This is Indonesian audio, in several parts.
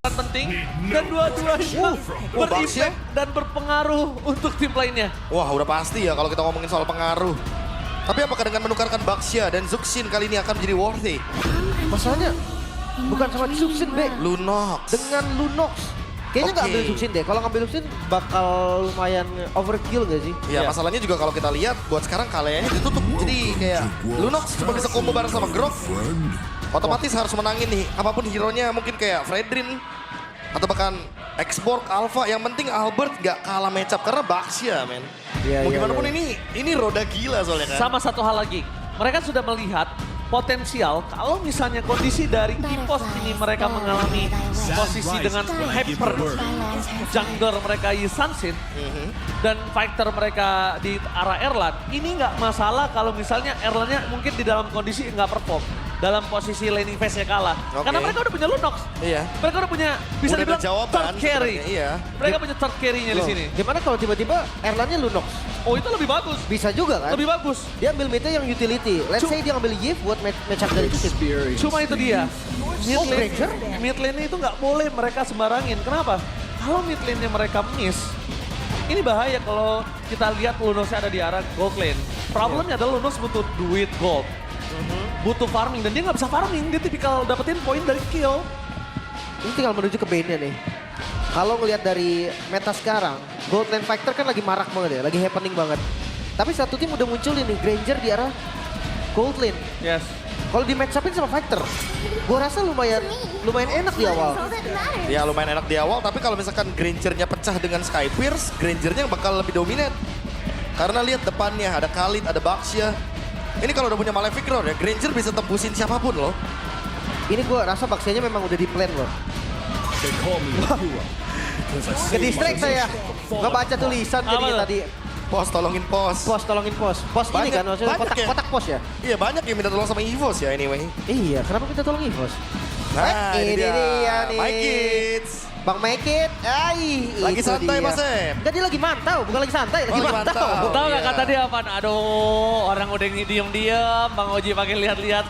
peran penting dan dua-duanya berimpact dan berpengaruh untuk tim lainnya. Wah, udah pasti ya kalau kita ngomongin soal pengaruh. Tapi apakah dengan menukarkan Baxia dan Zuxin kali ini akan menjadi worthy? Masalahnya bukan sama Zuxin, Be. Lunox. Dengan Lunox. Kayaknya nggak Oke. ambil Zuxin deh. Kalau ngambil Zuxin bakal lumayan overkill gak sih? Ya, Iya. masalahnya juga kalau kita lihat buat sekarang kaliannya ditutup. Jadi kayak Lunox cuma bisa combo bareng sama Grok. Otomatis harus menangin nih apapun hero-nya, mungkin kayak Fredrin atau bahkan Xborg, Alpha. Yang penting Albert nggak kalah matchup karena Baxia, men. Iya, Mau iya, gimana pun iya. ini roda gila soalnya kan. Sama satu hal lagi, mereka sudah melihat potensial kalau misalnya kondisi dari Ipos ini mereka mengalami posisi dengan hyper jungler mereka Yisansin dan fighter mereka di arah Erlan, ini nggak masalah kalau misalnya Erlannya mungkin di dalam kondisi nggak perform dalam posisi laning phase-nya kalah. Oke. Karena mereka udah punya Lunox. Iya. Mereka udah punya, bisa Udah ada dibilang jawaban third carry. sebenarnya, iya. Mereka punya third carry-nya di Loh, sini. Gimana kalau tiba-tiba Erlannya Lunox? Oh itu lebih bagus. Bisa juga kan? Lebih bagus. Dia ambil meta yang utility. Let's say dia ambil Yif buat match up dari Zuxin. Cuma itu dia. Mid Oh, lane, Granger? mid lane itu nggak boleh mereka sembarangin. Kenapa? Kalau mid lane-nya mereka miss, ini bahaya kalau kita lihat Lunosnya ada di arah gold lane. Problemnya adalah Lunos butuh duit gold. Butuh farming dan dia nggak bisa farming. Dia tipikal dapetin poin dari kill. Ini tinggal menuju ke Bane-nya nih. Kalau ngelihat dari meta sekarang, Gold Lane Fighter kan lagi marak banget ya, lagi happening banget. Tapi satu tim udah muncul ini, Granger di arah Gold Lane. Yes. Kalau di match up-in sama Fighter, gua rasa lumayan enak di awal. Ya lumayan enak di awal, tapi kalau misalkan Granger-nya pecah dengan Skypierce, Granger-nya bakal lebih dominan. Karena lihat depannya, ada Khalid, ada Baxia. Ini kalau udah punya Malefic Roar ya, Granger bisa tembusin siapapun loh. Ini gua rasa Baxia-nya memang udah di plan loh. Ke distract saya, nggak baca tulisan Apa jadinya tuh? tadi. Pos, tolongin pos. Pos, tolongin pos. Pos ini Banyak- kan maksudnya banyak ya? kotak pos ya? Iya banyak yang minta tolong sama Evos ya anyway. Iya, kenapa kita tolongin pos? Nah ini dia, nih. My Kids. Bang Make It, Lagi itu santai, dia. Mas Em. Enggak, dia lagi mantau, bukan lagi santai, lagi Oh, lagi mantau. mantau. Tahu nggak iya. kata dia apa? Aduh, orang udah diem-diem, Bang Oji pakai lihat-lihat.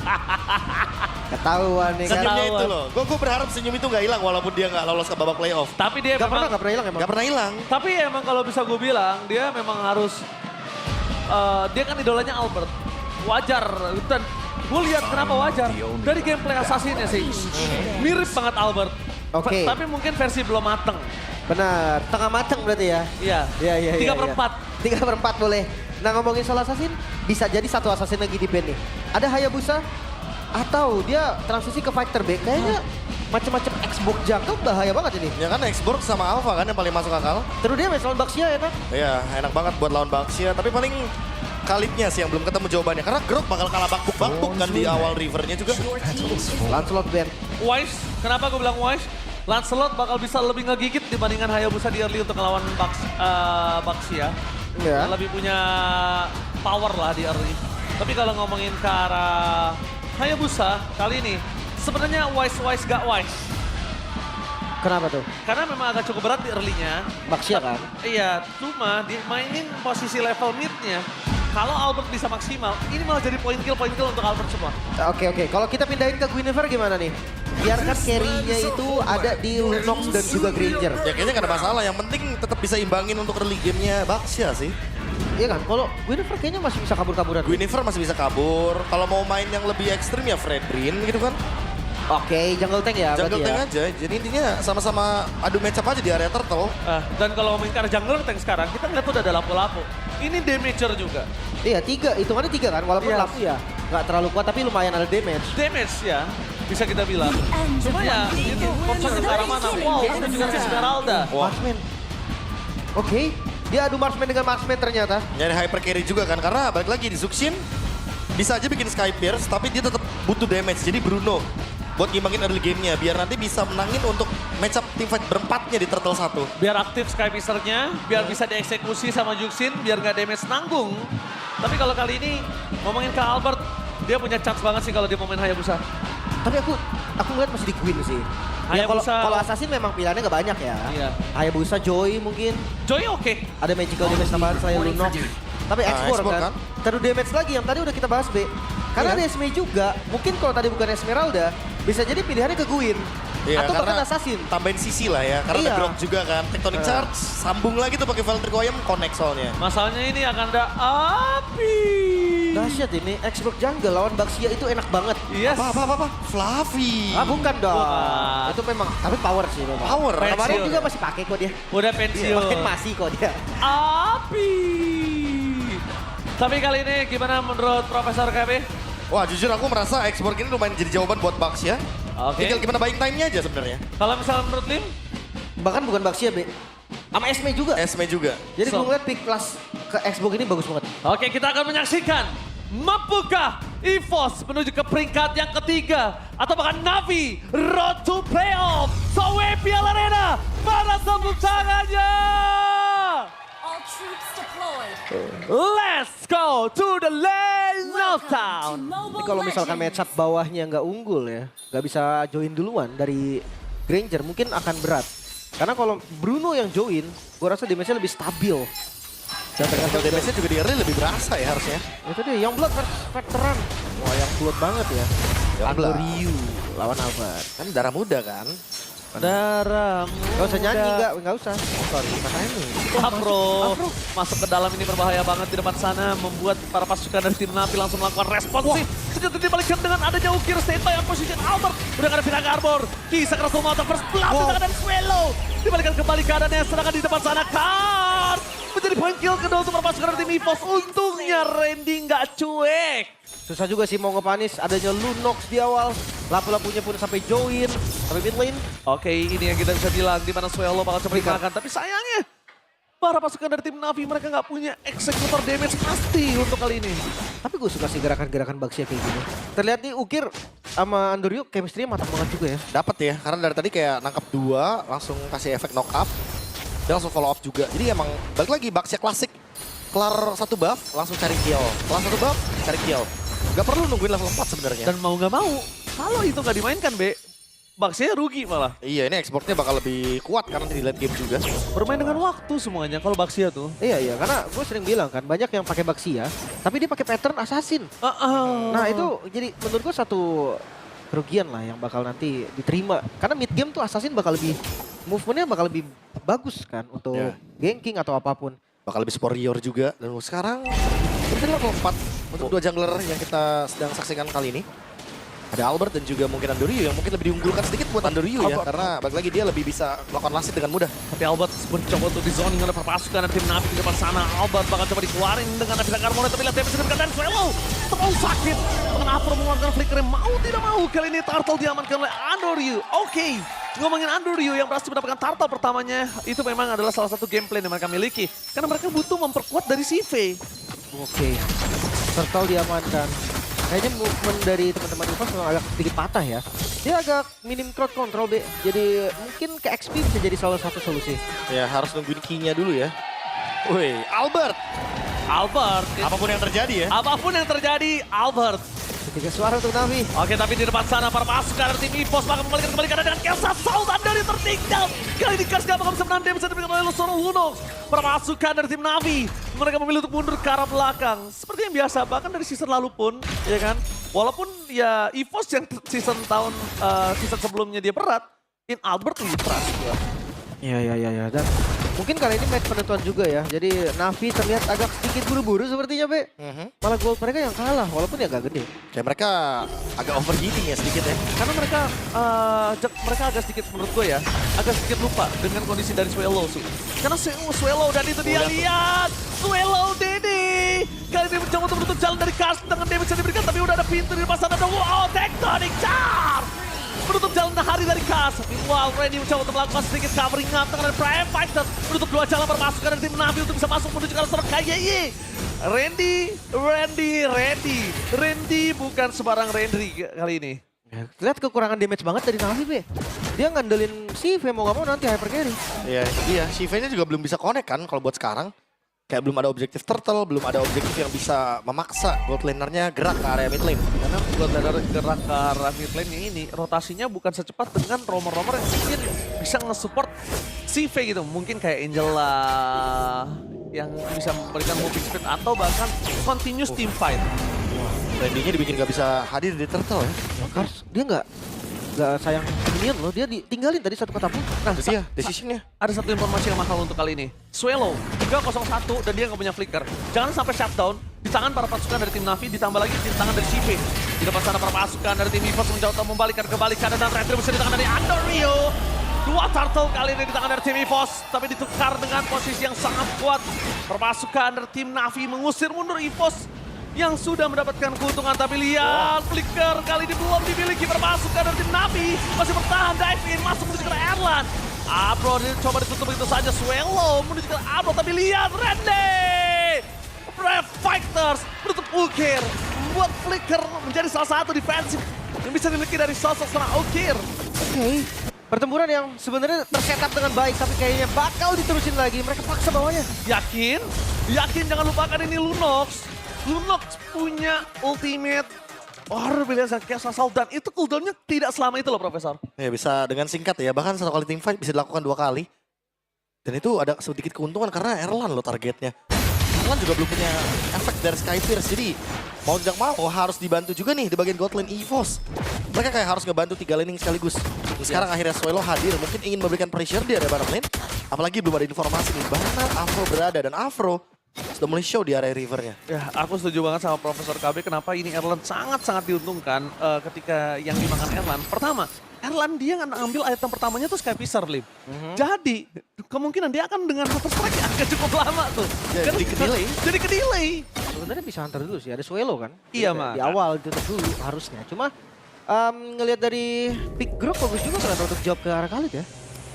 Ketahuan nih kan. Senyumnya Ketahuan. itu loh. Gue berharap senyum itu nggak hilang walaupun dia nggak lolos ke babak playoff. Tapi dia Gak pernah, memang, gak pernah hilang emang. Gak pernah hilang. tapi emang kalau bisa gue bilang, dia memang harus, dia kan idolanya Albert. Wajar, dan gue lihat kenapa wajar. Dari gameplay Assassin-nya sih, mirip banget Albert. Oke. Tapi mungkin versi belum mateng. Benar, tengah mateng berarti ya. Iya, Iya. 3/4. 3/4 boleh. Nah ngomongin soal assassin, bisa jadi satu assassin lagi di band nih. Ada Hayabusa, atau dia transisi ke fighter B. Kayaknya macam-macam Xbox jungle bahaya banget ini. Ya kan Xborg sama Alpha kan yang paling masuk akal. Terus dia match lawan Baxia ya kan? Iya enak banget buat lawan Baxia. Tapi paling Khalidnya sih yang belum ketemu jawabannya. Karena Grok bakal kalah bakbuk-bakbuk kan di awal rivernya juga. Lancelot band. Wise, kenapa gue bilang Wise? Lancelot bakal bisa lebih ngegigit dibandingkan Hayabusa di early untuk ngelawan Baxia. Iya. Lebih punya power lah di early. Tapi kalau ngomongin ke arah Hayabusa kali ini, sebenarnya wise gak wise. Kenapa tuh? Karena memang agak cukup berat di early-nya. Baxia kan? Iya, cuma dimainin posisi level mid-nya. Kalau Albert bisa maksimal, ini malah jadi point kill untuk Albert semua. Oke. Kalau kita pindahin ke Guinevere gimana nih? Biarkan carry-nya itu ada di Lunox dan juga Granger. Ya kayaknya gak ada masalah. Yang penting tetap bisa imbangin untuk early game-nya Baxia sih. Iya kan? Kalau Guinevere kayaknya masih bisa kabur-kaburan. Guinevere masih bisa kabur. Kalau mau main yang lebih ekstrim ya Fredrin gitu kan. Oke, jungle tank ya Jungle berarti tank ya. aja. Jadi intinya sama-sama adu match up aja di area turtle. Dan kalau ngomongin ke arah jungler tank sekarang, kita ngeliat tuh udah ada lampu-lampu. Ini damager juga. Iya, hitungannya 3 kan? Walaupun Yes. lampu ya nggak terlalu kuat tapi lumayan ada damage. Damage ya, bisa kita bilang. Cuma ya, itu fokus ke arah mana. Wow, itu juga si Esmeralda. Marksman. Oke, dia adu marksman dengan marksman ternyata. Nyari hyper carry juga kan. Karena balik lagi di Zuxin bisa aja bikin Skypierce tapi dia tetap butuh damage. Jadi Bruno buat ngimbangin early game-nya biar nanti bisa menangin untuk match up team fight berempatnya di Turtle 1. Biar aktif Skypicer-nya, biar bisa dieksekusi sama Juxin, biar nggak damage nanggung. Tapi kalau kali ini ngomongin ke Albert, dia punya chance banget sih kalau dia mau main Hayabusa. Tapi aku ngeliat masih di Queen sih. Ya kalau Hayabusa- Assassin memang pilihannya nggak banyak ya. Iya. Hayabusa, Joy mungkin. Joy oke. Ada magical damage tambahan selain Lunox. Tapi Xborg Xborg kan. kan. Terus damage lagi yang tadi udah kita bahas, B. Karena Iya. ada Esme juga, mungkin kalau tadi bukan Esmeralda, bisa jadi pilihannya ke Gwyn. Iya, Atau bahkan karena assassin. tambahin sisi lah ya, karena Iya. ada Grok juga kan. Tectonic Charge, sambung lagi tuh pakai Valkyrie Koyam, connect soalnya. Masalahnya ini akan ada api. Dahsyat ini, Xbox Jungle lawan Baxia itu enak banget. Yes. Apa? Fluffy. Ah bukan dong. Bukan. Itu memang, tapi power sih memang. Power. Pensiun. Kemarin juga masih pakai kok dia. Udah Iya, pensiun. makin masih kok dia. Api. Tapi kali ini gimana menurut Profesor KB? Wah jujur aku merasa Xbox ini lumayan jadi jawaban buat Bucks ya. Oke. Tinggal gimana buying time-nya aja sebenarnya. Kalau misalnya menurut Lim? Bahkan bukan Baxia, Be. Sama Esme juga. Esme juga. Jadi So. gue ngeliat pick plus ke Xbox ini bagus banget. Oke, kita akan menyaksikan mampukah EVOS menuju ke peringkat yang ketiga atau bahkan Navi road to playoff. So WPL Arena, mana tepuk tangannya? All troops deployed. Let's go to the lane of town. Tapi kalau misalkan matchup bawahnya nggak unggul ya, nggak bisa join duluan dari Granger, mungkin akan berat. Karena kalau Bruno yang join, gue rasa damage-nya lebih stabil. Dan tergantung Damage-nya juga di early lebih berasa ya harusnya. itu dia, Youngblood versus Veteran. Wah, yang blood banget ya. Youngblood. Ryu lawan Albert. Kan darah muda kan. Darah Gak usah nyanyi, nggak usah. Sorry, makanya nih. Afro masuk ke dalam ini berbahaya banget di depan sana, membuat para pasukan dari tim Navi langsung melakukan responsif. Ternyata dibalikkan dengan adanya Ukir standby on position Albert. Udah ada Vinaga Arbor, kisah keras Tomata first blast di tangan dari Swallow. Dibalikkan kembali keadaannya, sedangkan di depan sana Kart menjadi point kill kedua untuk para pasukan dari tim EVOS. Untungnya Randy nggak cuek. Susah juga sih mau ngepanis, adanya Lunox di awal. Lapu-lapunya pun sampai join, sampai mid lane. Oke, ini yang kita bisa bilang di mana Swallow bakal coba Berikan. dimakan. Tapi sayangnya para pasukan dari tim Navi mereka nggak punya executor damage pasti untuk kali ini. Tapi gue suka sih gerakan-gerakan Baxia kayak gini. Terlihat nih Ukir sama Andoryu chemistry-nya matang banget juga ya. Dapat ya, karena dari tadi kayak nangkap 2, langsung kasih efek knock up. Dia langsung follow up juga. Jadi emang balik lagi Bucks ya klasik. Kelar 1 buff, langsung cari kill. Kelar 1 buff, cari kill. Gak perlu nungguin level 4 sebenarnya. Dan mau nggak mau, kalau itu nggak dimainkan, Be, Baxia rugi malah. Iya, ini exportnya bakal lebih kuat karena di late game juga. Bermain dengan waktu semuanya kalau Baxia tuh. Iya, karena gue sering bilang kan, banyak yang pakai Baxia, tapi dia pakai pattern assassin. Nah itu jadi menurut gue satu kerugian lah yang bakal nanti diterima. Karena mid game tuh assassin bakal lebih, movementnya bakal lebih bagus kan untuk Ya. ganking atau apapun. Bakal lebih superior juga. Dan sekarang, ini level 4 untuk 2 jungler yang kita sedang saksikan kali ini. Ada Albert dan juga mungkin Andoryu yang mungkin lebih diunggulkan sedikit buat Andoryu ya. Albert. Karena balik lagi dia lebih bisa melakukan lasit dengan mudah. Tapi Albert mencoba untuk di zoning oleh pasukan dari tim Navi di depan sana. Albert bakal coba dikeluarin dengan Navita Carmona, tapi lihat damage diberikan dan Swallow terlalu sakit. Dengan Afro mengeluarkan flicker mau tidak mau kali ini Turtle diamankan oleh Andoryu. Oke, ngomongin Andoryu yang berhasil mendapatkan Turtle pertamanya, itu memang adalah salah satu gameplay yang mereka miliki. Karena mereka butuh memperkuat dari CV. Oke, Turtle diamankan. Kayaknya movement dari teman-teman EVOS memang agak sedikit patah ya. Dia agak minim crowd control, Be. Jadi mungkin ke XP bisa jadi salah satu solusi. Ya harus nungguin key-nya dulu ya. Woi, Albert. Albert, Apapun yang terjadi ya. apapun yang terjadi, Albert. Ketiga suara untuk Navi. Oke, tapi di depan sana para pasukan dari tim EVOS bakal membalikan kembali keadaan dengan Kelsa Sultan dari tertinggal. Kali ini Kars gak bakal bisa menahan damage yang diberikan oleh Losoro Lunox. Para pasukan dari tim Navi, mereka memilih untuk mundur ke arah belakang. Seperti yang biasa, bahkan dari season lalu pun, ya kan. Walaupun ya EVOS yang season sebelumnya dia berat, in Albert lebih keras. Iya. Dan mungkin kali ini match penentuan juga ya. Jadi Navi terlihat agak sedikit buru-buru sepertinya, Be. Malah gold mereka yang kalah, walaupun ya agak gede. Kayak mereka agak overheating ya sedikit ya. Karena mereka agak sedikit menurut gue ya, agak sedikit lupa dengan kondisi dari Swallow. Karena Swallow dan itu dia lihat, Swallow Dede. Kali ini mencoba untuk menutup jalan dari Kars dengan damage yang diberikan, tapi udah ada pintu di depan sana. Wow, Tectonic Charge! Menutup jalan hari dari Kars. Meanwhile, Randy mencoba untuk melakukan sedikit covering up dengan Prime Fighter. Menutup 2 jalan bermasuk dari tim Navi untuk bisa masuk menuju ke arah server KYY. Randy bukan sebarang Randy kali ini. Ya, lihat kekurangan damage banget dari Navi, Be. Dia ngandelin CV mau gak mau nanti hyper carry. Iya, iya. Shiva-nya juga belum bisa connect kan kalau buat sekarang. Kayak belum ada objektif turtle, belum ada objektif yang bisa memaksa gold lanernya gerak ke area mid lane. Karena buat gerak ke arah mid lane ini, rotasinya bukan secepat dengan romer-romer yang mungkin bisa nge-support CV gitu. Mungkin kayak Angela yang bisa memberikan moving speed atau bahkan continuous team fight. Randy-nya dibikin gak bisa hadir di turtle ya. Kars, dia nggak Gak sayang minion loh, dia ditinggalin tadi satu kotak pun. Nah, Itu dia decisionnya. Ada satu informasi yang mahal untuk kali ini. Swallow 301 dan dia nggak punya flicker. Jangan sampai shutdown di tangan para pasukan dari tim Navi, ditambah lagi di tangan dari CV. Di depan sana para pasukan dari tim EVOS mencoba untuk membalikkan kembali keadaan dan retribusi di tangan dari Andorio. Dua turtle kali ini di tangan dari tim EVOS, tapi ditukar dengan posisi yang sangat kuat. Perpasukan dari tim Navi mengusir mundur EVOS yang sudah mendapatkan keuntungan, tapi lihat flicker kali ini belum dimiliki perpasukan dari tim Navi. Masih bertahan, dive in, masuk menuju ke Erlan. Abro coba ditutup begitu saja, Swallow menuju ke Abro, tapi lihat Randy! Brave Fighters menutup Ukir, membuat flicker menjadi salah satu defensif yang bisa dimiliki dari sosok seorang Ukir. Oke. Pertempuran yang sebenarnya tersetup dengan baik, tapi kayaknya bakal diterusin lagi. Mereka paksa bawahnya. Yakin? Yakin, jangan lupakan ini Lunox. Lunox punya ultimate luar biasa Chaos Assault, dan itu cooldownnya tidak selama itu loh, Profesor. Ya bisa dengan singkat ya, bahkan satu kali team fight bisa dilakukan 2 kali. Dan itu ada sedikit keuntungan karena Erlan loh targetnya. Erlan juga belum punya efek dari Skyfierce, jadi mau tidak mau harus dibantu juga nih di bagian God lane EVOS. Mereka kayak harus ngebantu 3 laning sekaligus. Sekarang akhirnya Swallow hadir, mungkin ingin memberikan pressure di area bottom lane. Apalagi belum ada informasi nih, mana Afro berada, dan Afro sudah mulai show di area rivernya. Ya, aku setuju banget sama Profesor KB kenapa ini Erlan sangat-sangat diuntungkan ketika yang dimakan Erlan. Pertama, Erlan dia ngambil item pertamanya tuh Sky Pisar, Lim. Jadi, kemungkinan dia akan dengan Hunter Strike yang akan cukup lama tuh. Jadi ke-delay. Jadi ke-delay. Sebenarnya bisa hunter dulu sih, ada Swallow kan? Iya, Di- Mak. Di awal ditutup dulu harusnya. Cuma ngelihat dari pick Grok bagus juga ternyata untuk job ke arah Khalid ya.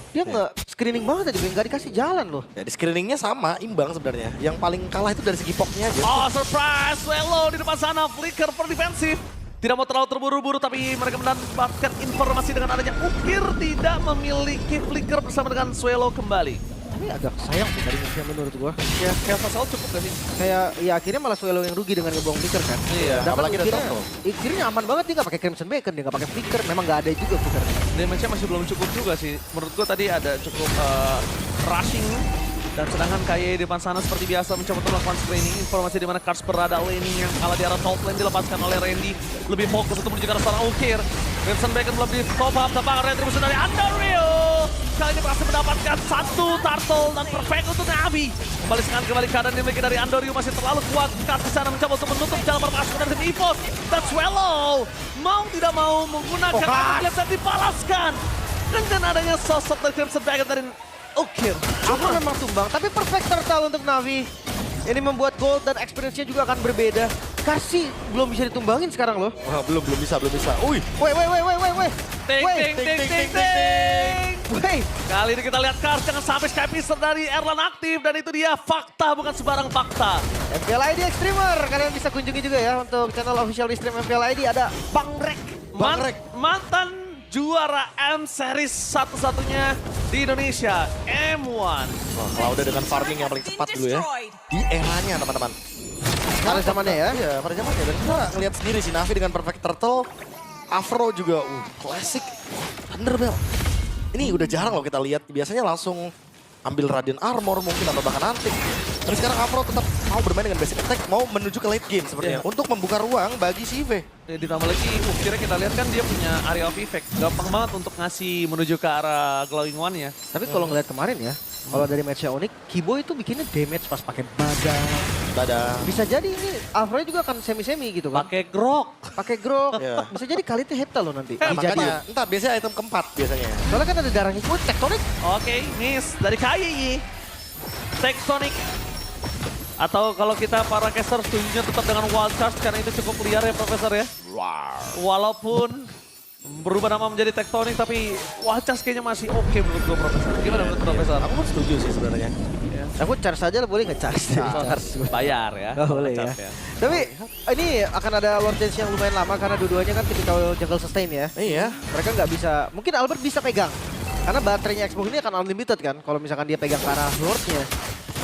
Dia nggak screening banget aja, nggak dikasih jalan loh. Ya di screeningnya sama, imbang sebenarnya. Yang paling kalah itu dari segi poknya aja. Oh, surprise! Swallow di depan sana, flicker per defensif. Tidak mau terlalu terburu-buru, tapi mereka mendapatkan informasi dengan adanya Ukir tidak memiliki flicker bersama dengan Swallow kembali. Tapi agak sayang sih dari musuhnya menurut gua. Ya, Chaos Assault cukup gak sih? Kayak ya akhirnya malah Swallow yang rugi dengan ngebuang flicker kan. Iya, Dan apalagi ada turtle. Ukirnya aman banget, dia nggak pakai Crimson Bacon, dia nggak pakai flicker. Memang nggak ada juga flicker. Damage-nya masih belum cukup juga sih. Menurut gua tadi ada cukup rushing. Dan sedangkan KY di depan sana seperti biasa mencoba untuk melakukan screening. Informasi di mana Cars berada laning yang kalah di arah top lane dilepaskan oleh Randy. Lebih fokus untuk menuju ke arah seorang Ukir. Crimson Bacon belum di top up, tampaknya retribusi dari Andorio. Kali ini berhasil mendapatkan satu turtle dan perfect untuk Navi. Kembali sekarang kembali keadaan dimiliki dari Andorio masih terlalu kuat. Cars di sana mencoba untuk menutup jalan perpasukan dari tim EVOS. Dan Swallow mau tidak mau menggunakan Arcade dan dibalaskan. Dengan adanya sosok dari Crimson Bacon dari Ukir. Aku memang tumbang, tapi perfect turtle untuk Navi. Ini membuat gold dan experience-nya juga akan berbeda. Kasih belum bisa ditumbangin sekarang loh. Wah, belum bisa. Uy, Woi. Ting Woi. ting ting ting ting. Woi. Kali ini kita lihat Cars jangan sampai Sky Pisar dari Erlan aktif, dan itu dia fakta bukan sembarang fakta. FPL ID Extremer, kalian bisa kunjungi juga ya untuk channel official di stream FPL ID ada Bang Rek. Mantan juara M Series satu-satunya di Indonesia, M1. wah, kalau udah dengan farming yang paling cepat dulu ya. Di eranya teman-teman. Pada zamannya ya. Iya, pada zamannya. Dan kita ngeliat sendiri sih Navi dengan perfect turtle. Afro juga, klasik. Thunderbell. Ini udah jarang loh kita lihat. Biasanya langsung ambil Radiant Armor mungkin atau bahkan Antik. Tapi sekarang Afro tetap mau bermain dengan basic attack, mau menuju ke late game sepertinya. Iya. Untuk membuka ruang bagi CV. Ditambah lagi Ukirnya kita lihat kan dia punya area of effect. Gampang banget untuk ngasih menuju ke arah glowing one-nya. Tapi kalau ngeliat kemarin ya, kalau dari match-nya Onyx, Kibo itu bikinnya damage pas pakai badan. Dadah. Bisa jadi ini Afro juga akan semi-semi gitu kan. Pakai grok. Pakai grok. Iya. Bisa jadi kali itu hepta loh nanti. Nah, Jadi ya. makanya, entar biasanya item keempat biasanya. Soalnya kan ada darahnya. Oh, tektonik. Oke, miss dari KYI. Tectonic. Atau kalau kita para caster setujunya tetap dengan wild charge karena itu cukup liar ya Profesor ya. Walaupun berubah nama menjadi Tectonic tapi wild charge kayaknya masih oke menurut gue Profesor. Gimana menurut Profesor? Aku pun setuju sih sebenarnya. Aku charge saja lah, boleh nggak charge? Bayar ya. Oh, boleh ya. Charge Tapi ini akan ada Lord Dance yang lumayan lama karena dua-duanya kan tipikal jungle sustain ya. Iya. Mereka nggak bisa, mungkin Albert bisa pegang. Karena baterainya Xbox ini akan unlimited kan, kalau misalkan dia pegang ke arah Lordnya.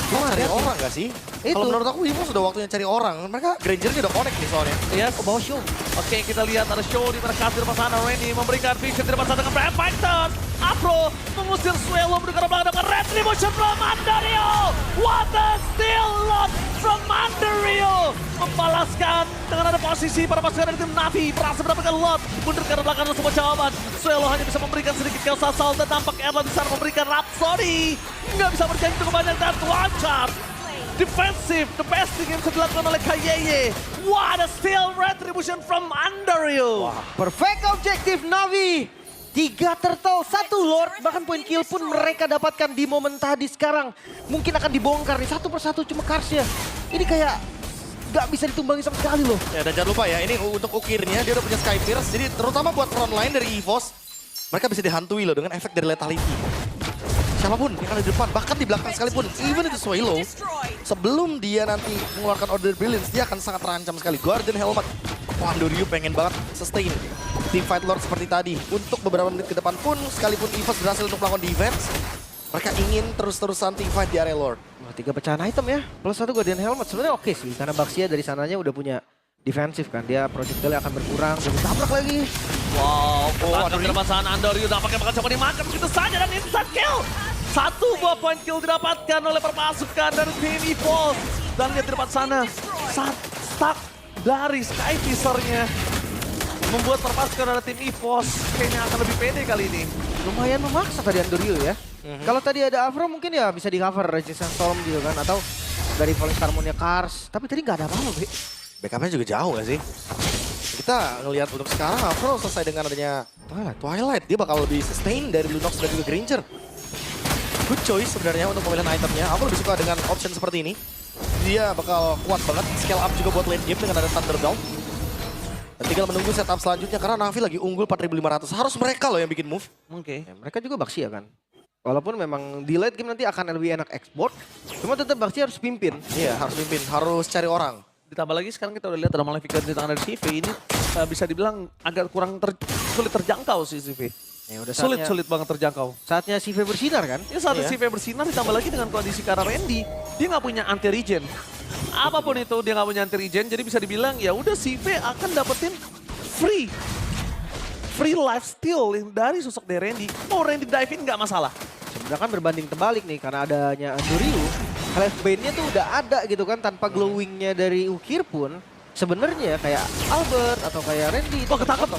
Cuma cari orang gak sih? Itu. Kalau menurut aku Imo sudah waktunya cari orang. Mereka Granger-nya udah connect nih soalnya. Yes. Bawa show. Oke, kita lihat ada show di mana Kasir depan sana. Randy memberikan vision di depan sana dengan Brave Fighters. Afro mengusir Swallow menuju ke belakang dengan Retribution from Andorio. What a steal lot from Andorio. Membalaskan dengan ada posisi para pasukan dari tim Navi berhasil mendapatkan lot. Mundur ke belakang untuk semua jawaban. Suelo hanya bisa memberikan sedikit chaos asal dan tampak Erlan bisa memberikan Rhapsody. Nggak bisa berjanji cukup banyak dan one shot. Defensive, the best thing yang bisa dilakukan oleh Kayeye. What a steal retribution from Andariu. Perfect objective Navi. 3 turtle, 1 lord, bahkan poin kill pun mereka dapatkan di momen tadi. Sekarang mungkin akan dibongkar nih satu persatu, cuma Karsnya. Ini kayak gak bisa ditumbangi sama sekali loh. Ya, dan jangan lupa ya, ini untuk ukirnya dia udah punya Sky Pierce. Jadi terutama buat front line dari EVOS, mereka bisa dihantui loh dengan efek dari lethality. Siapapun yang ada di depan, bahkan di belakang sekalipun, even itu Suelo, sebelum dia nanti mengeluarkan Order Brilliance, dia akan sangat terancam sekali. Guardian Helmet, wah Andariu pengen banget sustain Team Fight Lord seperti tadi. Untuk beberapa menit ke depan pun, sekalipun EVOS berhasil untuk melakukan defense, mereka ingin terus-terusan team fight di area Lord. Wah, 3 pecahan item ya, plus 1 Guardian Helmet. Sebenarnya oke sih, karena Baxia dari sananya udah punya defensif kan. Dia projectile akan berkurang, dan ditabrak lagi. Wow, ketangkap Andariu. di depan sana Andariu nampaknya bakal coba dimakan begitu saja dan instant kill. 1 buah poin kill didapatkan oleh perpasukan dari tim EVOS. Dan lihat di depan sana, stuck dari Sky Fisher-nya. Membuat perpasukan dari tim EVOS kayaknya akan lebih pede kali ini. Lumayan memaksa tadi Andariu ya. Kalau tadi ada Afro mungkin ya bisa di cover Resistance Storm gitu kan. Atau dari Falling Harmonia Kars. Tapi tadi nggak ada apa-apa, Be. Backupnya juga jauh gak sih? Kita ngelihat untuk sekarang Afro selesai dengan adanya Twilight. Dia bakal lebih sustain dari Lunox dan juga Granger. Good choice sebenarnya untuk pemilihan itemnya. Aku lebih suka dengan option seperti ini. Dia bakal kuat banget. Scale up juga buat late game dengan ada Thunderdome. Dan tinggal menunggu setup selanjutnya karena Navi lagi unggul 4.500. Harus mereka loh yang bikin move. Oke. Ya, mereka juga Baxia kan. Walaupun memang di late game nanti akan lebih enak export. Cuma tetap Baxia harus pimpin. Iya, harus pimpin, harus cari orang. Ditambah lagi sekarang kita udah lihat ada Maleficent di tangan dari CV ini bisa dibilang agak kurang sulit terjangkau sih CV. Ya udah Sulit banget terjangkau. Saatnya CV bersinar kan. Ya saat Iya. CV bersinar ditambah lagi dengan kondisi karena Randy, dia nggak punya anti regen. Apapun itu dia nggak punya anti regen, jadi bisa dibilang ya udah CV akan dapetin free life steal dari sosok dari Randy. Mau Randy dive in nggak masalah. Sebenarnya kan berbanding terbalik nih karena adanya Andariu. Life Bane-nya tuh udah ada gitu kan tanpa glowing-nya dari Ukir pun. Sebenarnya kayak Albert atau kayak Randy. Wah ketangkep,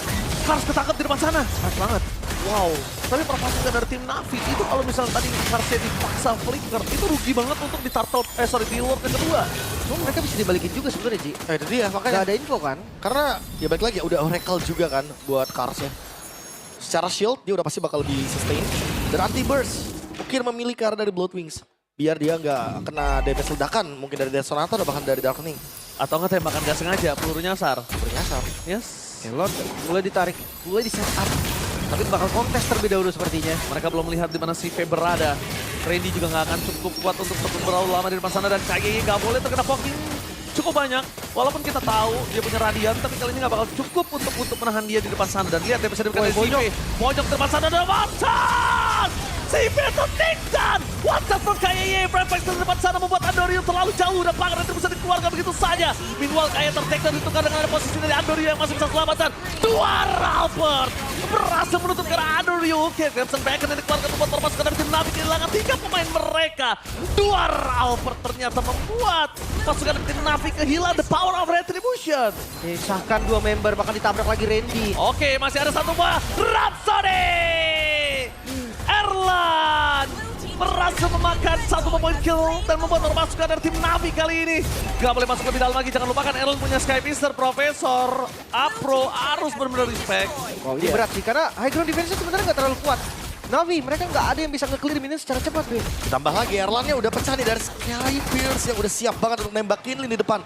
Kars ketangkep di depan sana. Pas banget. Wow, tapi perpasukan dari tim Navi itu kalau misalnya tadi Karsnya dipaksa flicker, itu rugi banget untuk di di Lord yang kedua. Cuma mereka bisa dibalikin juga sebenarnya, Ji. Itu dia, Gak makanya. ada info kan. Karena ya balik lagi, udah Oracle juga kan buat Karsnya. Secara shield, dia udah pasti bakal lebih sustain. Dan anti-burst, Ukir memilih ke arah dari Bloodwings. Biar dia nggak kena damage ledakan, mungkin dari Death Sonata atau bahkan dari Darkening. Atau nggak tembakan gak sengaja, peluru nyasar. Bernyasar. Yes. Elon mulai ditarik, mulai di set up. Tapi bakal kontes terlebih dahulu sepertinya. Mereka belum melihat di mana CV berada. Randy juga nggak akan cukup kuat untuk berlalu lama di depan sana dan Kayeye nggak boleh terkena poking cukup banyak. Walaupun kita tahu dia punya radian, tapi kali ini nggak bakal cukup untuk menahan dia di depan sana. Dan lihat dia bisa diberikan dari CV. Mojok di depan sana dan Watson! CV tertinggal! Watson from Kayeye, Prefect di depan sana membuat Andariu terlalu jauh dan pagar itu bisa dikeluarkan begitu saja. Meanwhile Kayeye tertinggal ditukar dengan ada posisi dari Andariu yang masih bisa selamatkan. Dua Albert berhasil menutup ke arah Andariu. Oke, Crimson Beacon yang dikeluarkan membuat perpasukan dari tim Navi kehilangan 3 pemain mereka. Dua Albert ternyata membuat pasukan tim Navi kehilangan the power of retribution. Disahkan 2 member, bahkan ditabrak lagi Randy. Oke, masih ada satu buah Rhapsody. Erlan berhasil memakan 1 poin kill dan membuat perpasukan dari tim Navi kali ini. Gak boleh masuk lebih dalam lagi, jangan lupakan Erlan punya Sky Piercer, Profesor, Apro harus benar-benar respect. Wow, ini berat sih karena high ground defense sebenarnya nggak terlalu kuat. Navi, mereka nggak ada yang bisa nge-clear minion secara cepat, Be. Ditambah lagi Erlannya udah pecah nih dari Sky Pierce yang udah siap banget untuk nembakin lini depan.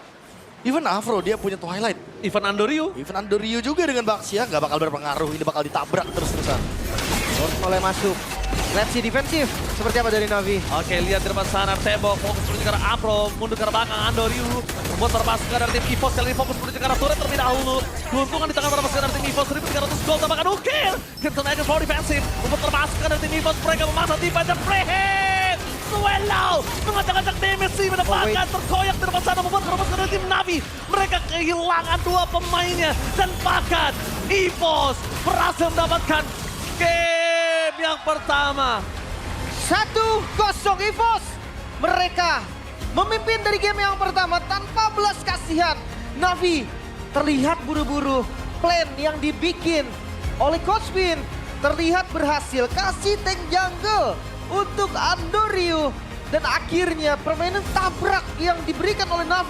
Even Afro dia punya Twilight. Even Andariu. Even Andariu juga dengan Baxia nggak bakal berpengaruh. Ini bakal ditabrak terus-terusan. Lord mulai masuk. Let's see defensif. Seperti apa dari Navi? Oke, lihat di depan sana tembok, fokus menuju ke arah Apro, mundur ke arah belakang Andariu. Membuat perpasukan dari tim EVOS kali ini fokus menuju ke arah turret terlebih dahulu. Keuntungan di tangan perpasukan dari tim EVOS, 1.300 gold tambahkan Ukir. Crimson Agent for defensif, membuat perpasukan dari tim EVOS, mereka memasang tim banyak free hit. Suelo mengacak-acak damage sih, mendapatkan terkoyak di depan sana, membuat perpasukan dari tim Navi. Mereka kehilangan 2 pemainnya dan bahkan EVOS berhasil mendapatkan game yang pertama. 1-0 EVOS. Mereka memimpin dari game yang pertama tanpa belas kasihan. Navi terlihat buru-buru. Plan yang dibikin oleh Coach Vin terlihat berhasil. Kasih tank jungle untuk Andoryu. Dan akhirnya permainan tabrak yang diberikan oleh Navi